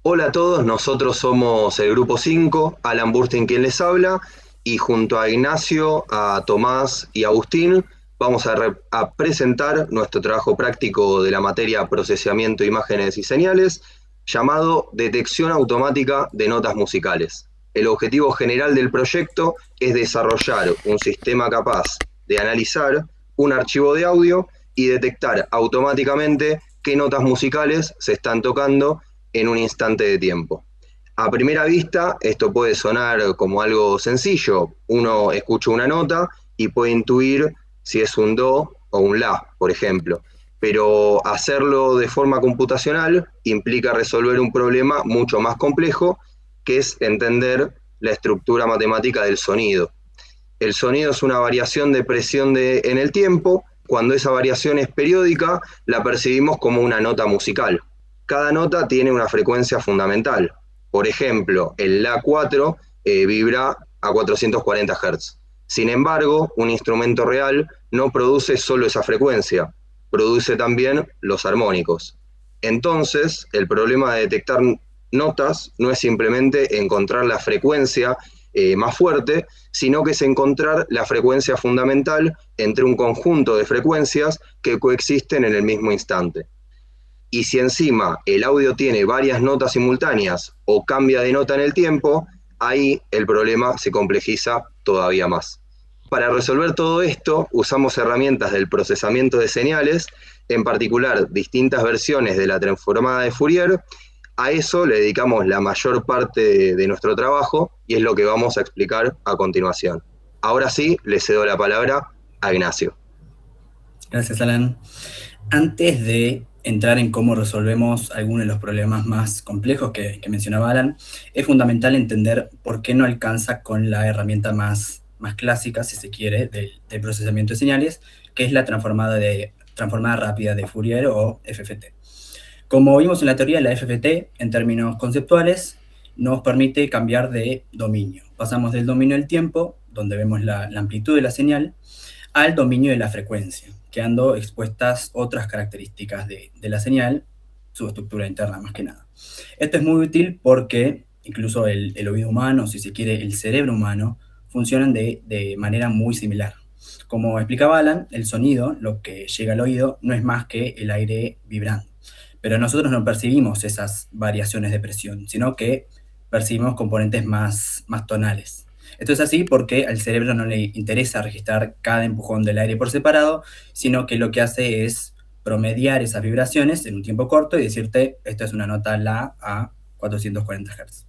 Hola a todos, nosotros somos el grupo 5, Alan Burstein quien les habla, y junto a Ignacio, a Tomás y a Agustín vamos a presentar nuestro trabajo práctico de la materia procesamiento de imágenes y señales, llamado Detección Automática de Notas Musicales. El objetivo general del proyecto es desarrollar un sistema capaz de analizar un archivo de audio y detectar automáticamente qué notas musicales se están tocando en un instante de tiempo. A primera vista, esto puede sonar como algo sencillo. Uno escucha una nota y puede intuir si es un do o un la, por ejemplo. Pero hacerlo de forma computacional implica resolver un problema mucho más complejo, que es entender la estructura matemática del sonido. El sonido es una variación de presión en el tiempo. Cuando esa variación es periódica, la percibimos como una nota musical. Cada nota tiene una frecuencia fundamental. Por ejemplo, el La4 vibra a 440 Hz. Sin embargo, un instrumento real no produce solo esa frecuencia, produce también los armónicos. Entonces, el problema de detectar notas no es simplemente encontrar la frecuencia más fuerte, sino que es encontrar la frecuencia fundamental entre un conjunto de frecuencias que coexisten en el mismo instante. Y si encima el audio tiene varias notas simultáneas o cambia de nota en el tiempo, ahí el problema se complejiza todavía más. Para resolver todo esto, usamos herramientas del procesamiento de señales, en particular distintas versiones de la transformada de Fourier. A eso le dedicamos la mayor parte de nuestro trabajo y es lo que vamos a explicar a continuación. Ahora sí, le cedo la palabra a Ignacio. Gracias, Alan. Antes de entrar en cómo resolvemos algunos de los problemas más complejos que mencionaba Alan, es fundamental entender por qué no alcanza con la herramienta más clásica, si se quiere, del procesamiento de señales, que es la transformada rápida de Fourier o FFT. Como vimos en la teoría, la FFT, en términos conceptuales, nos permite cambiar de dominio. Pasamos del dominio del tiempo, donde vemos la amplitud de la señal, al dominio de la frecuencia, quedando expuestas otras características de la señal, su estructura interna más que nada. Esto es muy útil porque incluso el oído humano, si se quiere, el cerebro humano, funcionan de manera muy similar. Como explicaba Alan, el sonido, lo que llega al oído, no es más que el aire vibrando. Pero nosotros no percibimos esas variaciones de presión, sino que percibimos componentes más tonales. Esto es así porque al cerebro no le interesa registrar cada empujón del aire por separado, sino que lo que hace es promediar esas vibraciones en un tiempo corto y decirte, esto es una nota La a 440 Hz.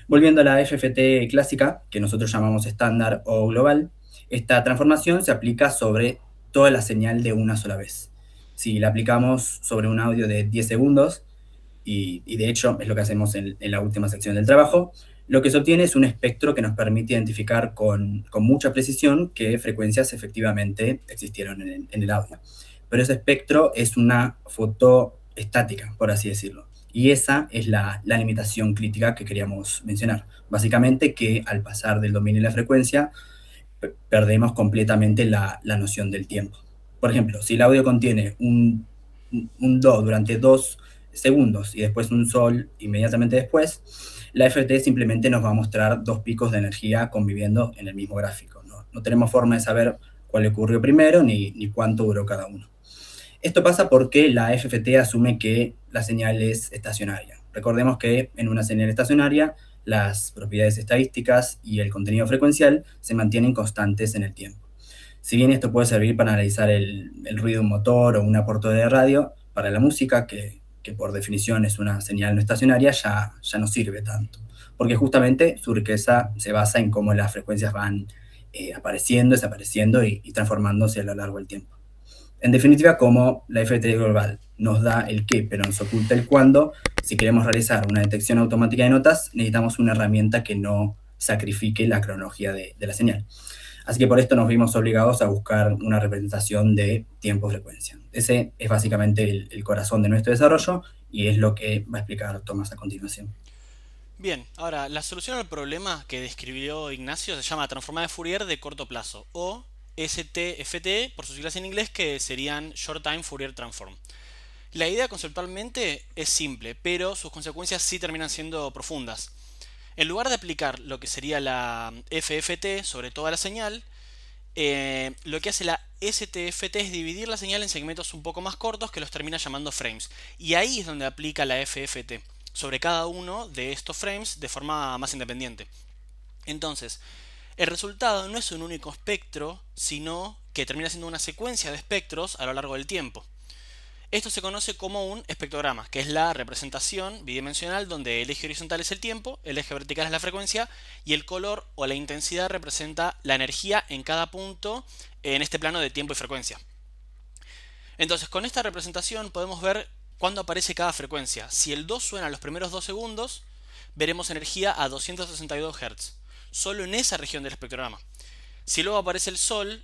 Volviendo a la FFT clásica, que nosotros llamamos estándar o global, esta transformación se aplica sobre toda la señal de una sola vez. Si la aplicamos sobre un audio de 10 segundos, y de hecho es lo que hacemos en la última sección del trabajo, lo que se obtiene es un espectro que nos permite identificar con mucha precisión qué frecuencias efectivamente existieron en el audio. Pero ese espectro es una foto estática, por así decirlo. Y esa es la limitación crítica que queríamos mencionar. Básicamente que al pasar del dominio de la frecuencia, perdemos completamente la noción del tiempo. Por ejemplo, si el audio contiene un do durante 2 segundos y después un sol inmediatamente después, la FT simplemente nos va a mostrar dos picos de energía conviviendo en el mismo gráfico. No tenemos forma de saber cuál ocurrió primero ni cuánto duró cada uno. Esto pasa porque la FFT asume que la señal es estacionaria. Recordemos que en una señal estacionaria las propiedades estadísticas y el contenido frecuencial se mantienen constantes en el tiempo. Si bien esto puede servir para analizar el ruido de un motor o una portada de radio, para la música, que por definición es una señal no estacionaria, ya no sirve tanto. Porque justamente su riqueza se basa en cómo las frecuencias van apareciendo, desapareciendo y transformándose a lo largo del tiempo. En definitiva, como la FT global nos da el qué, pero nos oculta el cuándo, si queremos realizar una detección automática de notas, necesitamos una herramienta que no sacrifique la cronología de la señal. Así que por esto nos vimos obligados a buscar una representación de tiempo-frecuencia. Ese es básicamente el corazón de nuestro desarrollo y es lo que va a explicar Tomás a continuación. Bien, ahora la solución al problema que describió Ignacio se llama transformada de Fourier de corto plazo o STFT por sus siglas en inglés que serían Short Time Fourier Transform. La idea conceptualmente es simple, pero sus consecuencias sí terminan siendo profundas. En lugar de aplicar lo que sería la FFT sobre toda la señal, lo que hace la STFT es dividir la señal en segmentos un poco más cortos que los termina llamando frames. Y ahí es donde aplica la FFT sobre cada uno de estos frames de forma más independiente. Entonces, el resultado no es un único espectro, sino que termina siendo una secuencia de espectros a lo largo del tiempo. Esto se conoce como un espectrograma, que es la representación bidimensional donde el eje horizontal es el tiempo, el eje vertical es la frecuencia y el color o la intensidad representa la energía en cada punto en este plano de tiempo y frecuencia. Entonces, con esta representación podemos ver cuándo aparece cada frecuencia. Si el 2 suena los primeros 2 segundos, veremos energía a 262 Hz, solo en esa región del espectrograma. Si luego aparece el Sol,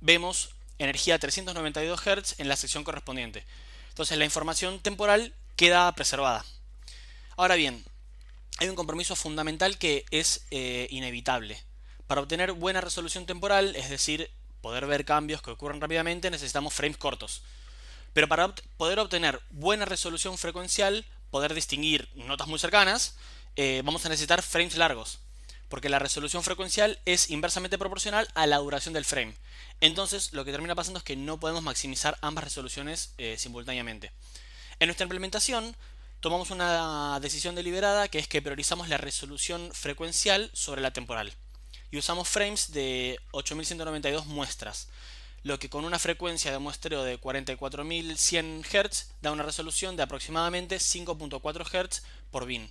vemos energía a 392 Hz en la sección correspondiente. Entonces la información temporal queda preservada. Ahora bien, hay un compromiso fundamental que es inevitable. Para obtener buena resolución temporal, es decir, poder ver cambios que ocurren rápidamente, necesitamos frames cortos. Pero para poder obtener buena resolución frecuencial, poder distinguir notas muy cercanas, vamos a necesitar frames largos, porque la resolución frecuencial es inversamente proporcional a la duración del frame. Entonces, lo que termina pasando es que no podemos maximizar ambas resoluciones simultáneamente. En nuestra implementación, tomamos una decisión deliberada, que es que priorizamos la resolución frecuencial sobre la temporal. Y usamos frames de 8192 muestras, lo que con una frecuencia de muestreo de 44.100 Hz da una resolución de aproximadamente 5.4 Hz por bin.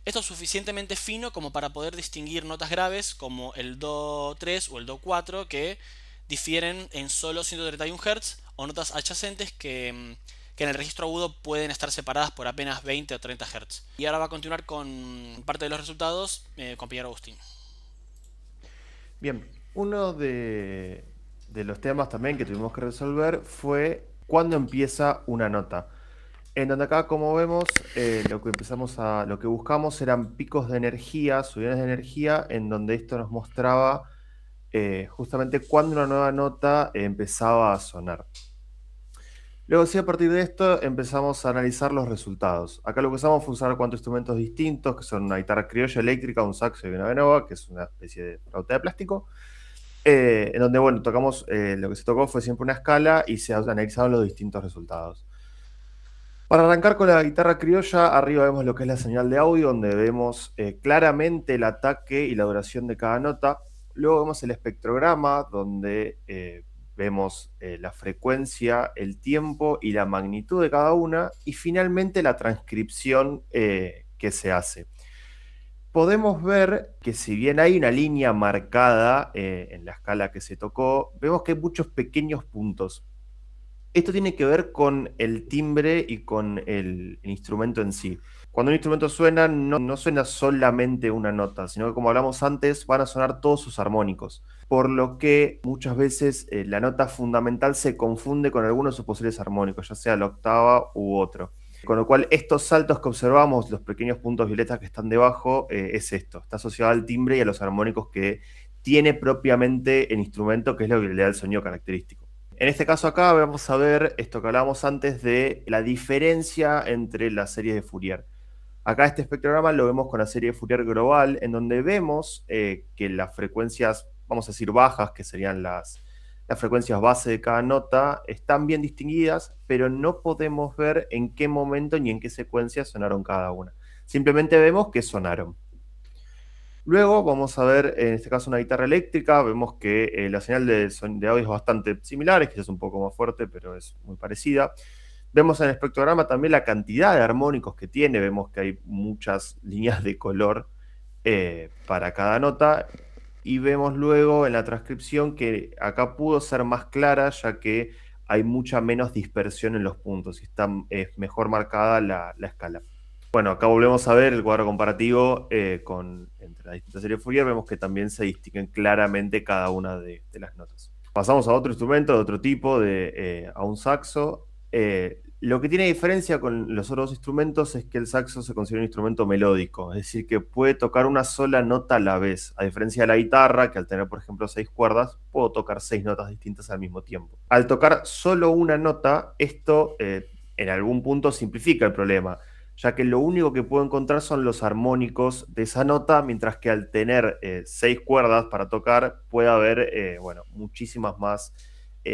Esto es suficientemente fino como para poder distinguir notas graves como el Do 3 o el Do 4 que difieren en solo 131 Hz, o notas adyacentes que en el registro agudo pueden estar separadas por apenas 20 o 30 Hz. Y ahora va a continuar con parte de los resultados compañero Agustín. Bien, uno de los temas también que tuvimos que resolver fue cuándo empieza una nota. En donde acá, como vemos, lo que buscamos eran picos de energía, subidores de energía, en donde esto nos mostraba justamente cuándo una nueva nota empezaba a sonar. Luego, sí, a partir de esto empezamos a analizar los resultados. Acá lo que usamos fue usar 4 instrumentos distintos, que son una guitarra criolla eléctrica, un saxo y una venoa, que es una especie de flauta de plástico, en donde, bueno, tocamos, lo que se tocó fue siempre una escala y se analizaron los distintos resultados. Para arrancar con la guitarra criolla, arriba vemos lo que es la señal de audio, donde vemos claramente el ataque y la duración de cada nota. Luego vemos el espectrograma, donde vemos la frecuencia, el tiempo y la magnitud de cada una. Y finalmente la transcripción que se hace. Podemos ver que si bien hay una línea marcada en la escala que se tocó, vemos que hay muchos pequeños puntos. Esto tiene que ver con el timbre y con el instrumento en sí. Cuando un instrumento suena, no suena solamente una nota, sino que, como hablamos antes, van a sonar todos sus armónicos. Por lo que muchas veces la nota fundamental se confunde con alguno de sus posibles armónicos, ya sea la octava u otro. Con lo cual, estos saltos que observamos, los pequeños puntos violetas que están debajo, es esto. Está asociado al timbre y a los armónicos que tiene propiamente el instrumento, que es lo que le da el sonido característico. En este caso acá vamos a ver esto que hablábamos antes de la diferencia entre las series de Fourier. Acá este espectrograma lo vemos con la serie de Fourier global, en donde vemos que las frecuencias, vamos a decir bajas, que serían las frecuencias base de cada nota, están bien distinguidas, pero no podemos ver en qué momento ni en qué secuencia sonaron cada una. Simplemente vemos que sonaron. Luego vamos a ver, en este caso, una guitarra eléctrica. Vemos que la señal de audio es bastante similar, es quizás es un poco más fuerte, pero es muy parecida. Vemos en el espectrograma también la cantidad de armónicos que tiene. Vemos que hay muchas líneas de color para cada nota. Y vemos luego en la transcripción que acá pudo ser más clara, ya que hay mucha menos dispersión en los puntos y está mejor marcada la escala. Bueno, acá volvemos a ver el cuadro comparativo entre las distintas series de Fourier. Vemos que también se distinguen claramente cada una de las notas. Pasamos a otro instrumento de otro tipo, a un saxo. Lo que tiene diferencia con los otros instrumentos es que el saxo se considera un instrumento melódico, es decir, que puede tocar una sola nota a la vez, a diferencia de la guitarra, que al tener, por ejemplo, 6 cuerdas, puedo tocar 6 notas distintas al mismo tiempo. Al tocar solo una nota, esto en algún punto simplifica el problema, ya que lo único que puedo encontrar son los armónicos de esa nota, mientras que al tener 6 cuerdas para tocar, puede haber muchísimas más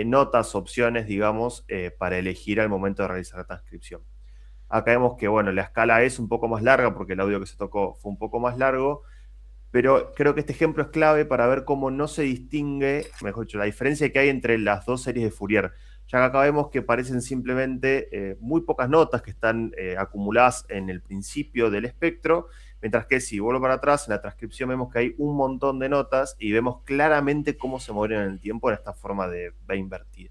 notas, opciones, digamos, para elegir al momento de realizar la transcripción. Acá vemos que, la escala es un poco más larga porque el audio que se tocó fue un poco más largo, pero creo que este ejemplo es clave para ver cómo no se distingue, mejor dicho, la diferencia que hay entre las dos series de Fourier. Ya que acá vemos que parecen simplemente muy pocas notas que están acumuladas en el principio del espectro, mientras que si vuelvo para atrás, en la transcripción vemos que hay un montón de notas y vemos claramente cómo se mueven en el tiempo en esta forma de B invertida.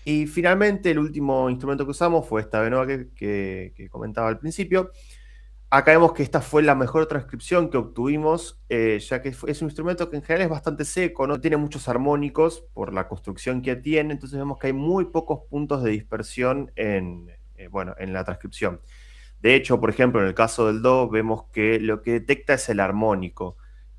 Y finalmente, el último instrumento que usamos fue esta B nova que comentaba al principio. Acá vemos que esta fue la mejor transcripción que obtuvimos, ya que es un instrumento que en general es bastante seco, no tiene muchos armónicos por la construcción que tiene, entonces vemos que hay muy pocos puntos de dispersión en la transcripción. De hecho, por ejemplo, en el caso del Do, vemos que lo que detecta es el armónico,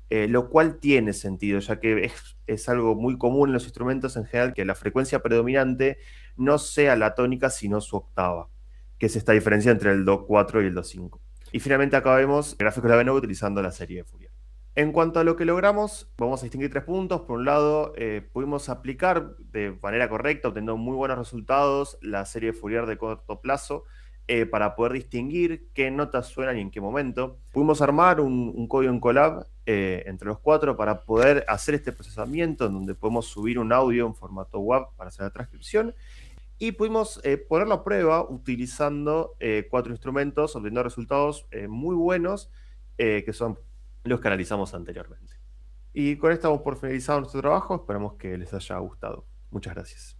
lo cual tiene sentido, ya que es algo muy común en los instrumentos en general que la frecuencia predominante no sea la tónica, sino su octava, que es esta diferencia entre el Do 4 y el Do 5. Y finalmente acá vemos el gráfico de la B nova utilizando la serie de Fourier. En cuanto a lo que logramos, vamos a distinguir 3 puntos. Por un lado, pudimos aplicar de manera correcta, obteniendo muy buenos resultados, la serie de Fourier de corto plazo, para poder distinguir qué notas suenan y en qué momento. Pudimos armar un código en Colab entre los 4 para poder hacer este procesamiento, en donde podemos subir un audio en formato WAV para hacer la transcripción. Y pudimos ponerlo a prueba utilizando 4 instrumentos, obteniendo resultados muy buenos, que son los que analizamos anteriormente. Y con esto vamos por finalizado nuestro trabajo. Esperamos que les haya gustado. Muchas gracias.